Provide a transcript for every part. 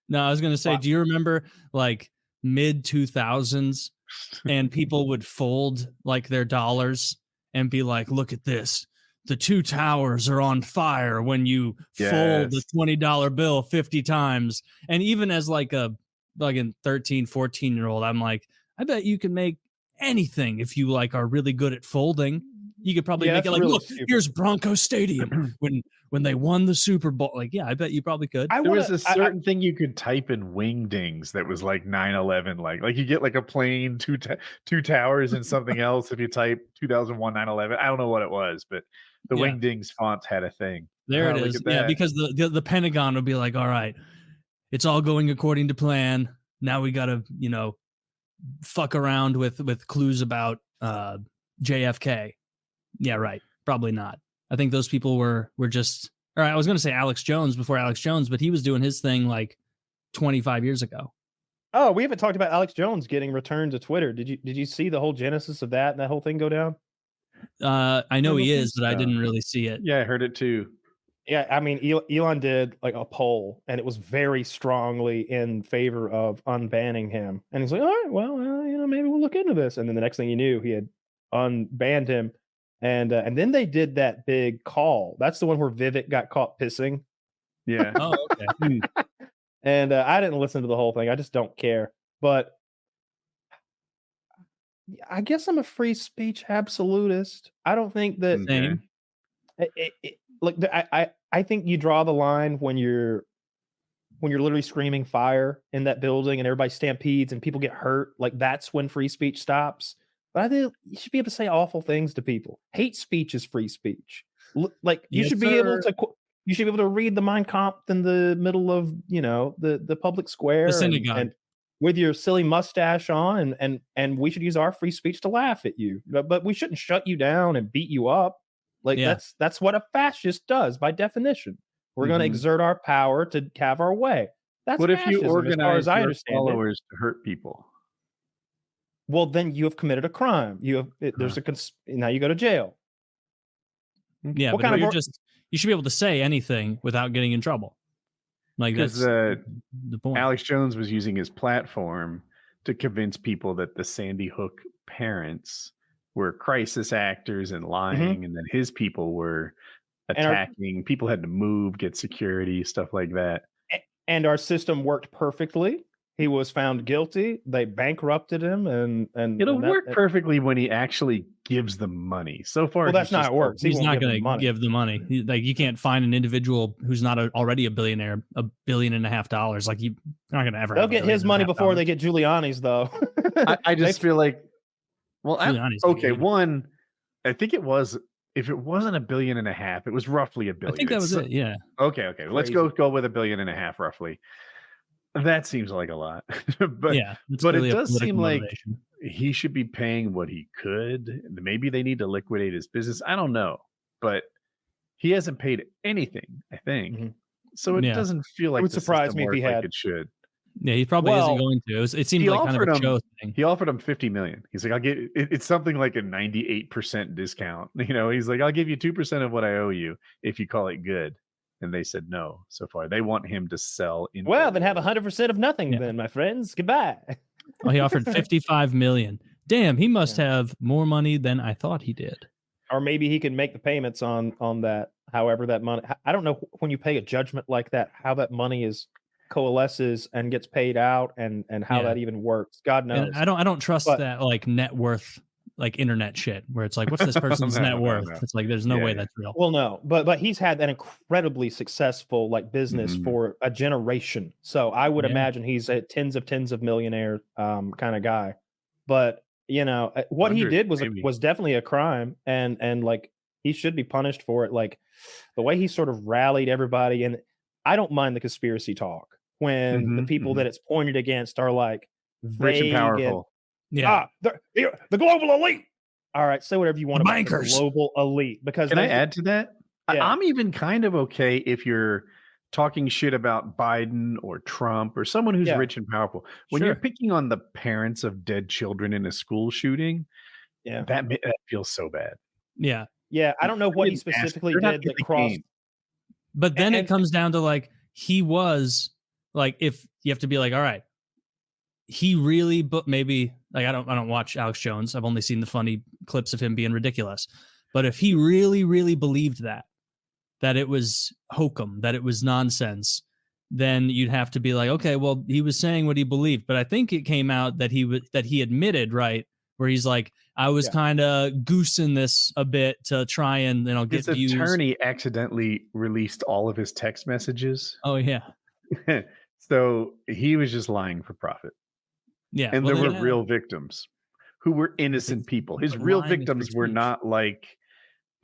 No, I was going to say, do you remember like mid 2000s and people would fold like their dollars and be like, look at this. The two towers are on fire when you fold the $20 bill 50 times. And even as like a 13, 14-year-old, I'm like, I bet you can make anything if you like are really good at folding. You could probably make it like, really look, here's Bronco Stadium when they won the Super Bowl. Like, yeah, I bet you probably could. There was a certain thing you could type in Wingdings that was like 9/11, like you get like a plane, two towers, and something else if you type 2001 9/11. I don't know what it was, but the Wingdings font had a thing. There it is. Yeah, because the Pentagon would be like, all right, it's all going according to plan. Now we got to, fuck around with clues about JFK. Yeah, right. Probably not. I think those people were just, or I was going to say Alex Jones before Alex Jones, but he was doing his thing like 25 years ago. Oh, we haven't talked about Alex Jones getting returned to Twitter. Did you see the whole genesis of that and that whole thing go down? I know he is, but I didn't really see it. Yeah, I heard it too. Yeah, I mean, Elon did like a poll, and it was very strongly in favor of unbanning him. And he's like, all right, well, maybe we'll look into this. And then the next thing you knew, he had unbanned him. And then they did that big call. That's the one where Vivek got caught pissing. Yeah. Oh, okay. And I didn't listen to the whole thing. I just don't care. But I guess I'm a free speech absolutist. I don't think that. Same. Look, I think you draw the line when you're literally screaming fire in that building and everybody stampedes and people get hurt. Like that's when free speech stops. But I think you should be able to say awful things to people. Hate speech is free speech. Like you should be able to read the Mein Kampf in the middle of the public square, the synagogue, and with your silly mustache on, and we should use our free speech to laugh at you. But we shouldn't shut you down and beat you up. Like that's what a fascist does by definition. We're going to exert our power to have our way. That's what if you organize your followers to hurt people? Well, then you have committed a crime. Now you go to jail. Yeah, what kind of you should be able to say anything without getting in trouble. Like that's the point. Alex Jones was using his platform to convince people that the Sandy Hook parents were crisis actors and lying, and then his people were attacking. People had to move, get security, stuff like that. And our system worked perfectly. He was found guilty. They bankrupted him, and it'll work perfectly when he actually gives them money. So far, well, that's not how it works. He's not going to give the money. Like you can't find an individual who's not already a billionaire $1.5 billion. Like you're not going to ever. They'll get his money before they get Giuliani's, though. I just feel like, well, one, I think it was. If it wasn't $1.5 billion, it was roughly $1 billion. I think that was it. Yeah. Okay. Let's go with $1.5 billion roughly. That seems like a lot, but it does seem like he should be paying what he could. Maybe they need to liquidate his business. I don't know, but he hasn't paid anything. I think so. It doesn't feel like it would surprise me if he had. Like it should. Yeah, he probably isn't going to. It seemed like kind of a show thing. He offered him $50 million. He's like, I'll get it's something like a 98% discount. He's like, I'll give you 2% of what I owe you if you call it good. And they said no so far. They want him to sell. Well, then have 100% of nothing then, my friends. Goodbye. Well, he offered $55 million. Damn, he must have more money than I thought he did. Or maybe he can make the payments on that. However, that money. I don't know when you pay a judgment like that, how that money coalesces and gets paid out, and how that even works. God knows. And I don't trust that like net worth. Like internet shit where it's like, what's this person's net worth? No. It's like, there's no way that's real. Well, no, but he's had that incredibly successful like business for a generation. So I would imagine he's a tens of millionaire kind of guy. But what he did was definitely a crime, and like he should be punished for it. Like the way he sort of rallied everybody, and I don't mind the conspiracy talk when the people that it's pointed against are like rich and powerful. The global elite. All right, say whatever you want about bankers. The global elite. Because can I add to that? Yeah. I'm even kind of okay if you're talking shit about Biden or Trump or someone who's rich and powerful. When you're picking on the parents of dead children in a school shooting, that feels so bad. Yeah. I don't know what he specifically did that crossed. But then it comes down to like he was like if you have to be like, all right, he really, but maybe like I don't watch Alex Jones. I've only seen the funny clips of him being ridiculous. But if he really, really believed that it was hokum, that it was nonsense, then you'd have to be like, okay, well, he was saying what he believed. But I think it came out that he admitted, right, where he's like, I was kind of goosing this a bit to try and get his views. His attorney accidentally released all of his text messages. Oh yeah. So he was just lying for profit. Yeah. And there were real victims who were innocent people. His real victims were not like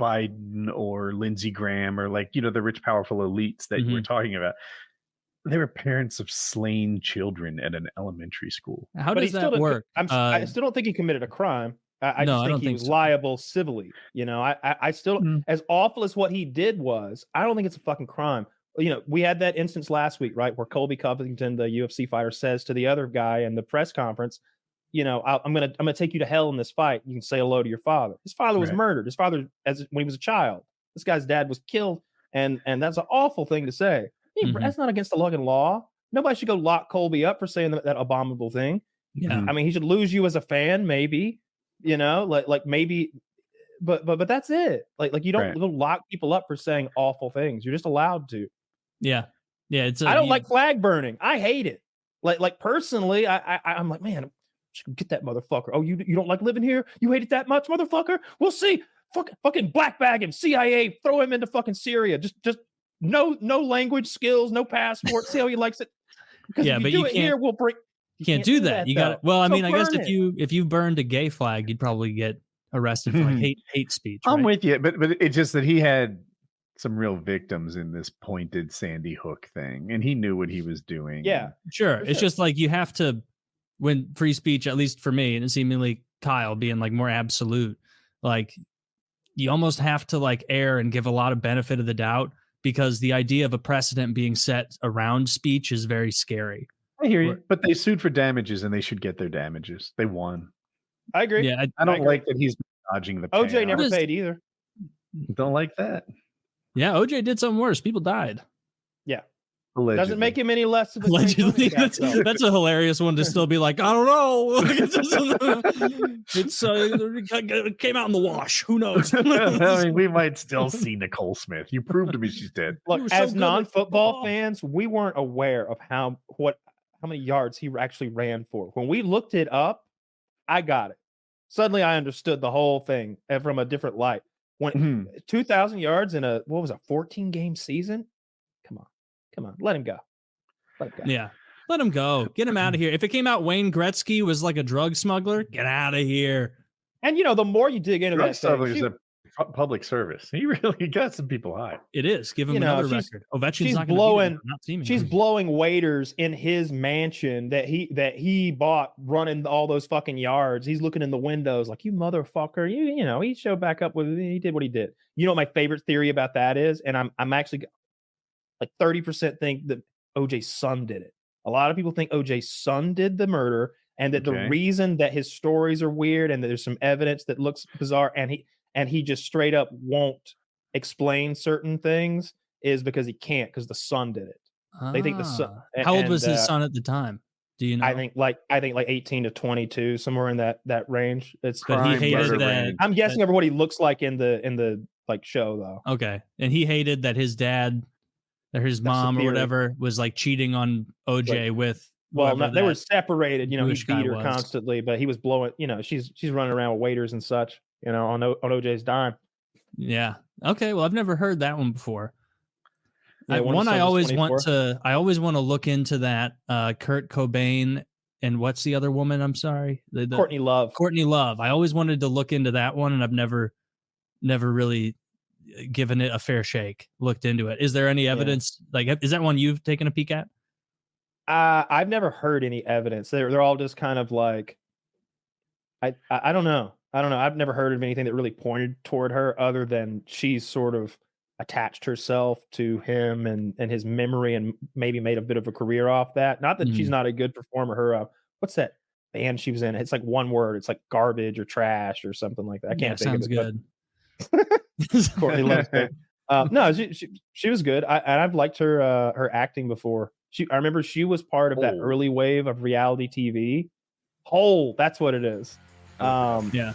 Biden or Lindsey Graham or like, the rich, powerful elites that you were talking about. They were parents of slain children at an elementary school. How does that work? I still don't think he committed a crime. I just think he was liable civilly. I still, as awful as what he did was, I don't think it's a fucking crime. We had that instance last week, right, where Colby Covington, the UFC fighter, says to the other guy in the press conference, I'm gonna take you to hell in this fight. You can say hello to your father. His father was murdered. His father, when he was a child, this guy's dad was killed, and that's an awful thing to say. That's not against the law. Nobody should go lock Colby up for saying that abominable thing. Yeah, I mean, he should lose you as a fan, maybe. Like maybe, but that's it. Like you don't go lock people up for saying awful things. You're just allowed to. Yeah. I don't like flag burning. I hate it. Like personally, I'm like, man, get that motherfucker. Oh, you don't like living here? You hate it that much, motherfucker? We'll see. Fucking black bag him. CIA, throw him into fucking Syria. Just no language skills, no passport. See how he likes it. Because if you do it here, we'll break. You can't do that. You got it. Well, I mean, I guess if you burned a gay flag, you'd probably get arrested for like hate speech. I'm with you, but it's just that he had some real victims in this pointed Sandy Hook thing, and he knew what he was doing. Yeah, sure. It's just like you have to, when free speech, at least for me, and seemingly Kyle being like more absolute, like you almost have to like err and give a lot of benefit of the doubt, because the idea of a precedent being set around speech is very scary. I hear you, but they sued for damages and they should get their damages. They won. I agree. Yeah, I don't like that he's dodging the OJ payout. never paid either. Don't like that. Yeah, OJ did something worse. People died. Yeah. Allegedly. Doesn't make him any less of a allegedly. That's a hilarious one to still be like, I don't know. It came out in the wash. Who knows? I mean, we might still see Nicole Smith. You proved to me she's dead. Look, as non-football fans, we weren't aware of how many yards he actually ran for. When we looked it up, I got it. Suddenly I understood the whole thing from a different light. When 2,000 yards in a 14-game season? Come on, let him go. Yeah, let him go. Get him out of here. If it came out Wayne Gretzky was like a drug smuggler, get out of here. And the more you dig into that thing, is a public service. He really got some people high. It is. Give him another record. Ovechkin's not blowing. She's blowing waiters in his mansion that he bought, running all those fucking yards. He's looking in the windows like, you motherfucker. He showed back up with. He did what he did. You know what my favorite theory about that is, and I'm actually like 30% think that OJ's son did it. A lot of people think OJ's son did the murder, and that the reason that his stories are weird and that there's some evidence that looks bizarre, and he just straight up won't explain certain things is because he can't, because the son did it. They think the son. How old was his son at the time? Do you know? I think like 18 to 22, somewhere in that range. But he hated that. I'm guessing over what he looks like in the like show though. Okay, and he hated that his dad or his mom or whatever was like cheating on OJ with. Well, they were separated. He beat her constantly, but he was blowing. She's running around with waiters and such. On OJ's dime. Yeah. Okay. Well, I've never heard that one before. I always want to look into that. Kurt Cobain and what's the other woman? I'm sorry, Courtney Love. Courtney Love. I always wanted to look into that one, and I've never really given it a fair shake. Looked into it. Is there any evidence? Like, is that one you've taken a peek at? I've never heard any evidence. They're all just kind of like, I don't know. I've never heard of anything that really pointed toward her, other than she's sort of attached herself to him and his memory, and maybe made a bit of a career off that. Not that she's not a good performer. Her what's that band she was in? It's like one word. It's like garbage or trash or something like that. I can't think of it. Sounds good. Courtney loves it. No, she was good. I've liked her acting before. I remember she was part of that early wave of reality TV. That's what it is. Yeah.